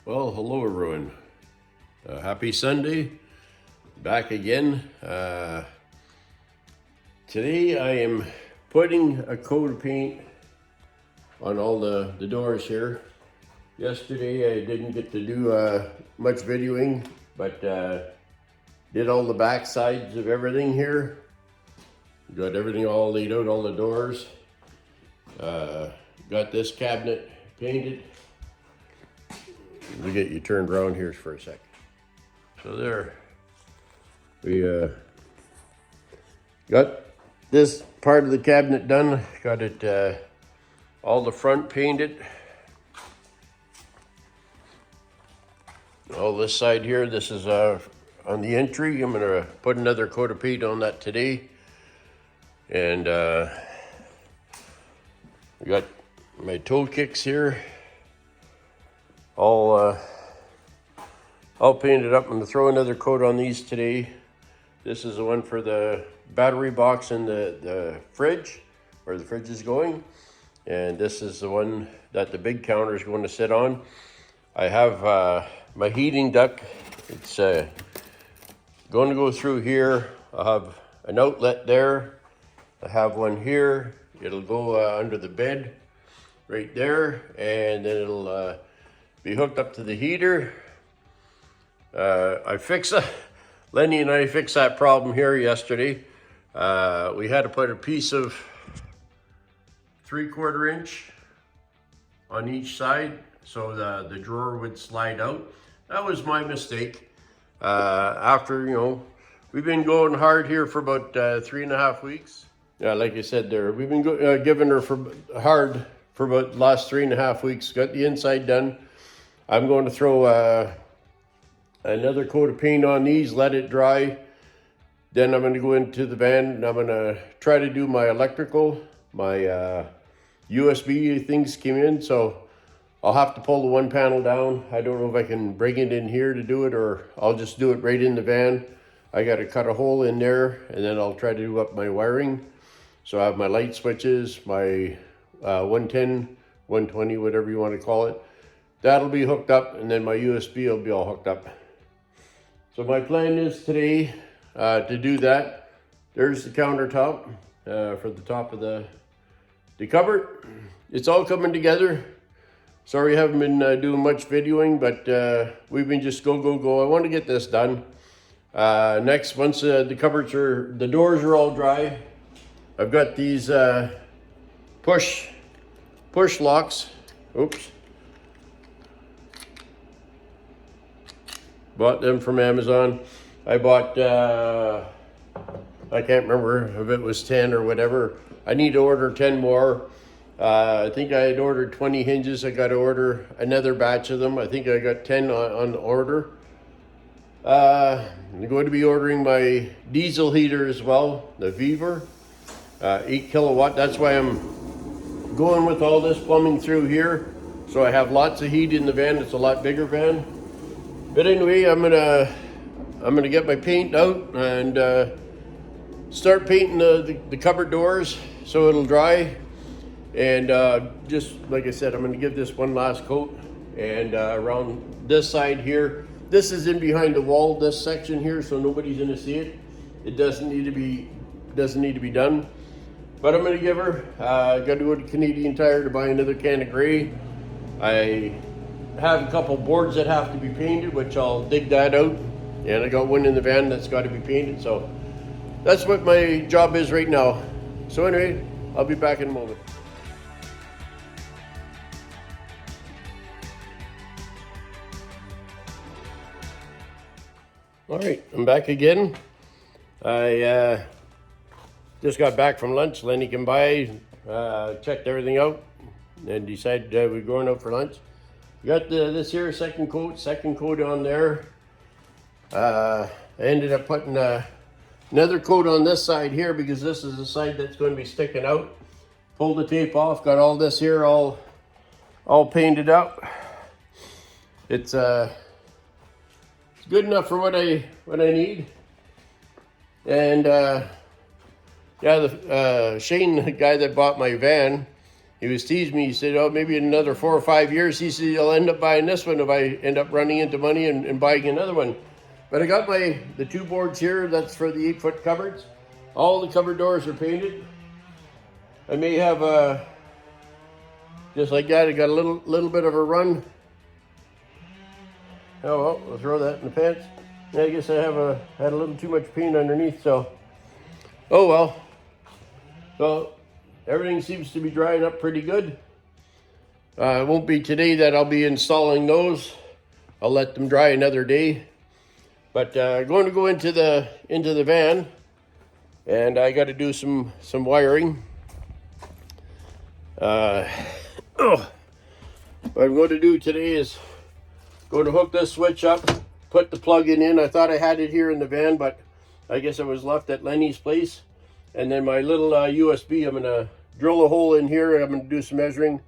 Well, hello everyone. Happy Sunday. Back again. Today I am putting a coat of paint on all the doors here. Yesterday I didn't get to do much videoing, but did all the back sides of everything here. Got everything all laid out, all the doors. Got this cabinet painted. Let me get you turned around here for a second. So there, we got this part of the cabinet done. Got it, all the front painted. All this side here, this is on the entry. I'm gonna put another coat of paint on that today. And we got my toe kicks here. All painted up. I'm gonna throw another coat on these today. This is the one for the battery box in the fridge, where the fridge is going. And this is the one that the big counter is going to sit on. I have my heating duct. It's going to go through here. I'll have an outlet there. I have one here. It'll go under the bed right there, and then it'll be hooked up to the heater. Lenny and I fixed that problem here yesterday. We had to put a piece of 3/4 inch on each side so the drawer would slide out. That was my mistake. After, we've been going hard here for about 3.5 weeks. Yeah, like I said there, we've been giving her hard for about the last 3.5 weeks. Got the inside done. I'm going to throw another coat of paint on these, let it dry. Then I'm going to go into the van and I'm going to try to do my electrical. My USB things came in, so I'll have to pull the one panel down. I don't know if I can bring it in here to do it, or I'll just do it right in the van. I got to cut a hole in there, and then I'll try to do up my wiring. So I have my light switches, my 110, 120, whatever you want to call it. That'll be hooked up, and then my USB will be all hooked up. So my plan is today to do that. There's the countertop for the top of the cupboard. It's all coming together. Sorry I haven't been doing much videoing, but we've been just go. I want to get this done. Next, once the doors are all dry, I've got these push locks. Oops. Bought them from Amazon. I bought, I can't remember if it was 10 or whatever. I need to order 10 more. I think I had ordered 20 hinges. I got to order another batch of them. I think I got 10 on order. I'm going to be ordering my diesel heater as well, the Viver, 8 kilowatt. That's why I'm going with all this plumbing through here. So I have lots of heat in the van. It's a lot bigger van. But anyway, I'm gonna get my paint out and start painting the cupboard doors so it'll dry. And just like I said, I'm gonna give this one last coat. And around this side here, this is in behind the wall, this section here, so nobody's gonna see it. It doesn't need to be done. But I'm gonna give her. Got to go to Canadian Tire to buy another can of gray. I have a couple boards that have to be painted, which I'll dig that out. And I got one in the van that's got to be painted. So that's what my job is right now. So anyway, I'll be back in a moment. All right, I'm back again. I just got back from lunch. Lenny came by, checked everything out, and decided we're going out for lunch. Got this here second coat on there. I ended up putting another coat on this side here because this is the side that's going to be sticking out. Pulled the tape off, got all this here all painted up. It's good enough for what I need. And yeah, Shane, the guy that bought my van, he was teasing me. He said, oh, maybe in another 4 or 5 years, he said, you'll end up buying this one if I end up running into money and buying another one. But I got the 2 boards here. That's for the 8-foot cupboards. All the cupboard doors are painted. I may have just like that. I got a little bit of a run. Oh well, I'll throw that in the pants. I guess I had a little too much paint underneath, so oh well. So everything seems to be drying up pretty good. It won't be today that I'll be installing those. I'll let them dry another day. But going to go into the van, and I got to do some wiring. What I'm going to do today is going to hook this switch up, put the plug in. I thought I had it here in the van, but I guess it was left at Lenny's place. And then my little USB, I'm going to drill a hole in here. I'm going to do some measuring,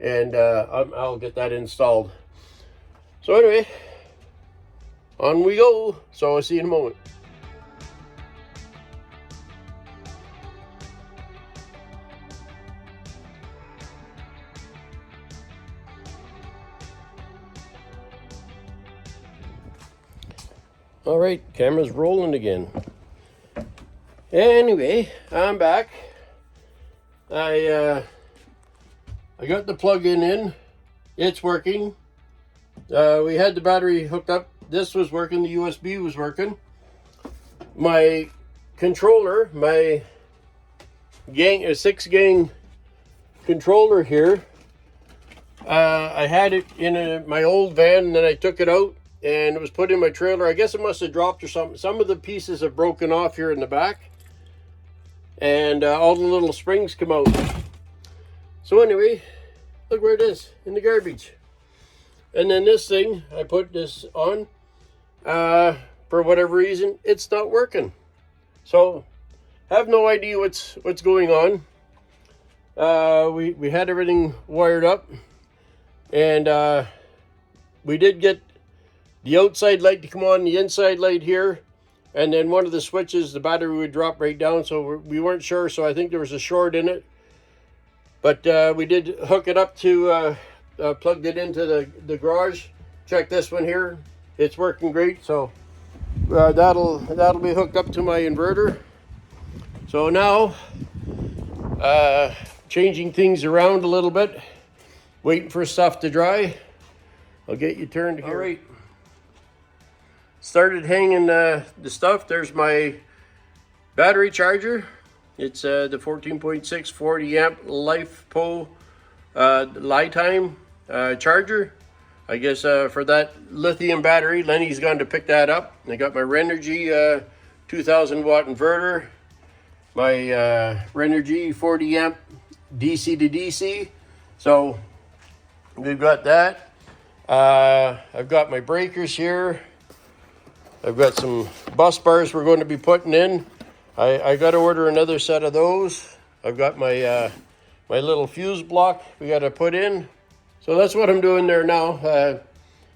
and I'll get that installed. So anyway, on we go. So I'll see you in a moment. All right, camera's rolling again. Anyway, I'm back. I got the plug-in in. It's working. We had the battery hooked up. This was working. The USB was working. My controller, my 6-gang controller here, I had it in my old van, and then I took it out, and it was put in my trailer. I guess it must have dropped or something. Some of the pieces have broken off here in the back, and all the little springs come out. So anyway, look where it is, in the garbage. And then this thing, I put this on. For whatever reason, it's not working. So, have no idea what's going on. We had everything wired up, and we did get the outside light to come on, the inside light here, and then one of the switches, the battery would drop right down, so we weren't sure, so I think there was a short in it. But we did hook it up to, plugged it into the garage. Check this one here. It's working great, so that'll be hooked up to my inverter. So now, changing things around a little bit, waiting for stuff to dry. I'll get you turned here. All right. Started hanging the stuff. There's my battery charger. It's the 14.6 40 amp LiFePO Lifetime charger. I guess for that lithium battery, Lenny's gone to pick that up. I got my Renogy 2000 watt inverter, my Renogy 40 amp DC to DC. So we've got that. I've got my breakers here. I've got some bus bars we're going to be putting in. I got to order another set of those. I've got my my little fuse block we got to put in. So that's what I'm doing there now.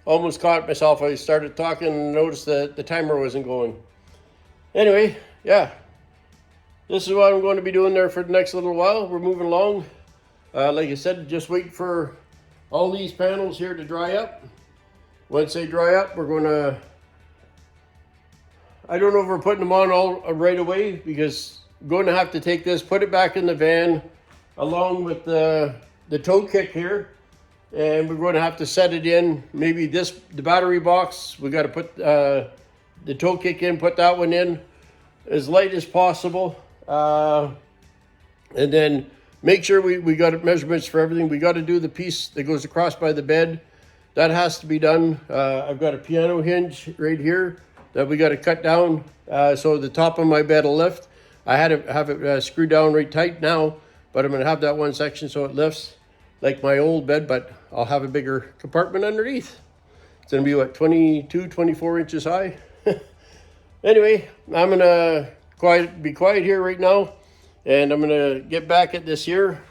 Almost caught myself. I started talking and noticed that the timer wasn't going. Anyway, yeah. This is what I'm going to be doing there for the next little while. We're moving along. Like I said, just wait for all these panels here to dry up. Once they dry up, we're going to... I don't know if we're putting them on all right away, because I'm going to have to take this, put it back in the van, along with the tow kick here. And we're going to have to set it in. Maybe the battery box, we got to put the tow kick in, put that one in as light as possible. And then make sure we got measurements for everything. We got to do the piece that goes across by the bed. That has to be done. I've got a piano hinge right here that we got to cut down so the top of my bed will lift. I had to have it screwed down right tight now, but I'm going to have that one section so it lifts like my old bed, but I'll have a bigger compartment underneath. It's going to be, what, 22, 24 inches high? Anyway, I'm going to be quiet here right now, and I'm going to get back at this here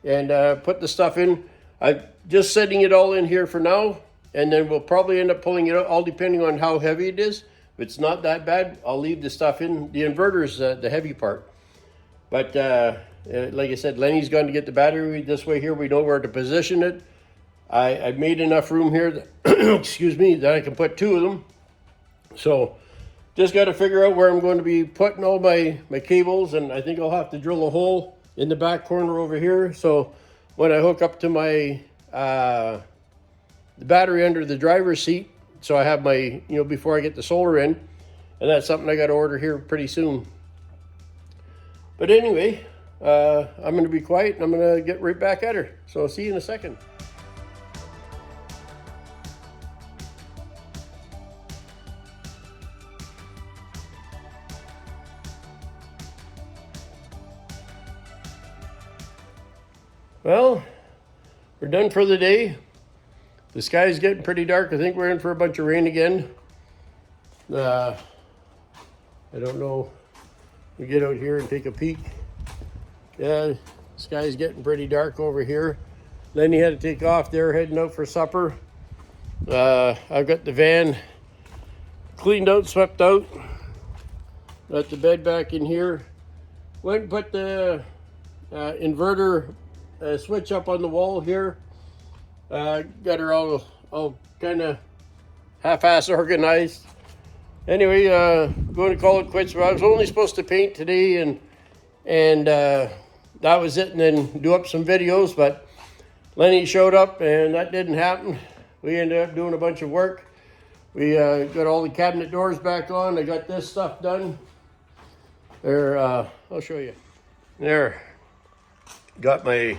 and put the stuff in. I'm just setting it all in here for now, and then we'll probably end up pulling it out, all depending on how heavy it is. If it's not that bad, I'll leave the stuff in. The inverter is the heavy part. But like I said, Lenny's gone to get the battery. This way here, we know where to position it. I've made enough room here that, excuse me, that I can put 2 of them. So just got to figure out where I'm going to be putting all my cables, and I think I'll have to drill a hole in the back corner over here. So when I hook up to my the battery under the driver's seat, so I have my, before I get the solar in, and that's something I got to order here pretty soon. But anyway, I'm going to be quiet and I'm going to get right back at her. So I'll see you in a second. Well, we're done for the day. The sky's getting pretty dark. I think we're in for a bunch of rain again. I don't know. We get out here and take a peek. Yeah, the sky's getting pretty dark over here. Lenny had to take off. They're heading out for supper. I've got the van cleaned out, swept out. Got the bed back in here. Went and put the inverter switch up on the wall here. Got her all kind of half-ass organized. Anyway, going to call it quits. I was only supposed to paint today, and that was it, and then do up some videos, but Lenny showed up and that didn't happen. We ended up doing a bunch of work. We got all the cabinet doors back on. I got this stuff done. There, I'll show you. There, got the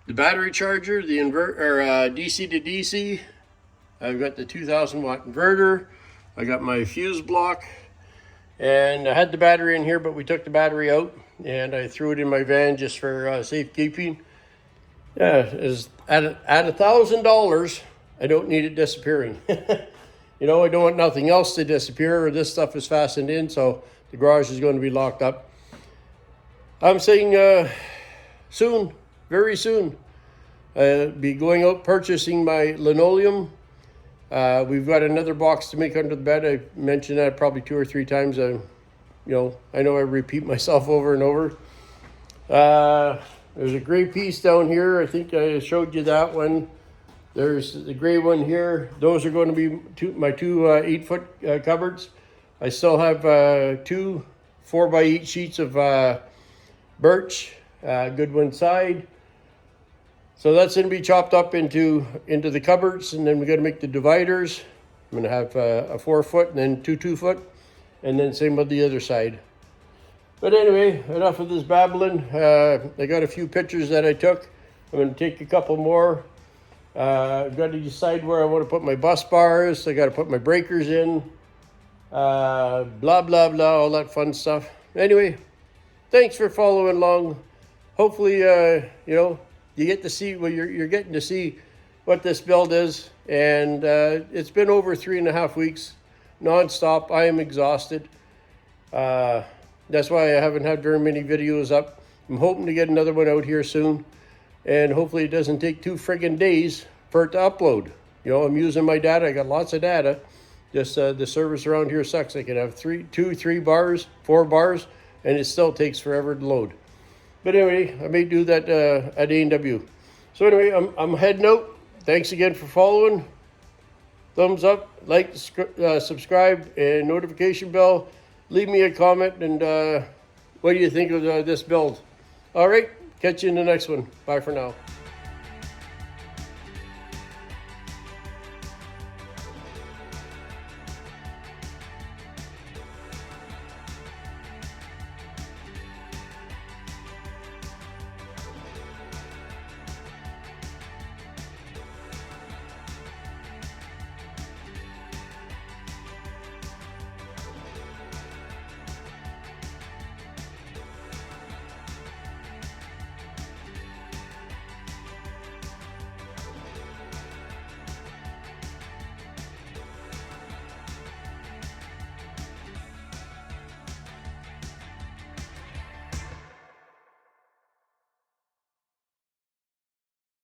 battery charger, the DC to DC. I've got the 2,000 watt inverter. I got my fuse block, and I had the battery in here, but we took the battery out and I threw it in my van just for safekeeping. Yeah, is at $1,000. I don't need it disappearing. I don't want nothing else to disappear, or this stuff is fastened in, so the garage is going to be locked up. I'm saying soon, very soon, be going out purchasing my linoleum. We've got another box to make under the bed. I mentioned that probably 2 or 3 times. I know I repeat myself over and over. There's a gray piece down here. I think I showed you that one. There's the gray one here. Those are going to be my 2 8-foot cupboards. I still have 2 4x8 sheets of birch, good one side. So that's going to be chopped up into the cupboards, and then we got to make the dividers. I'm going to have a 4-foot and then 2 2-foot, and then same with the other side. But anyway, enough of this babbling. I got a few pictures that I took. I'm going to take a couple more. I've got to decide where I want to put my bus bars. I got to put my breakers in. Blah, blah, blah, all that fun stuff. Anyway, thanks for following along. Hopefully, you get to see, well, you're getting to see what this build is. And it's been over 3.5 weeks, nonstop. I am exhausted. That's why I haven't had very many videos up. I'm hoping to get another one out here soon. And hopefully it doesn't take 2 friggin' days for it to upload. I'm using my data. I got lots of data. Just the service around here sucks. I can have 2, 3 bars, 4 bars, and it still takes forever to load. But anyway, I may do that at A&W. So anyway, I'm heading out. Thanks again for following. Thumbs up, like, subscribe, and notification bell. Leave me a comment, and what do you think of this build? All right, catch you in the next one. Bye for now.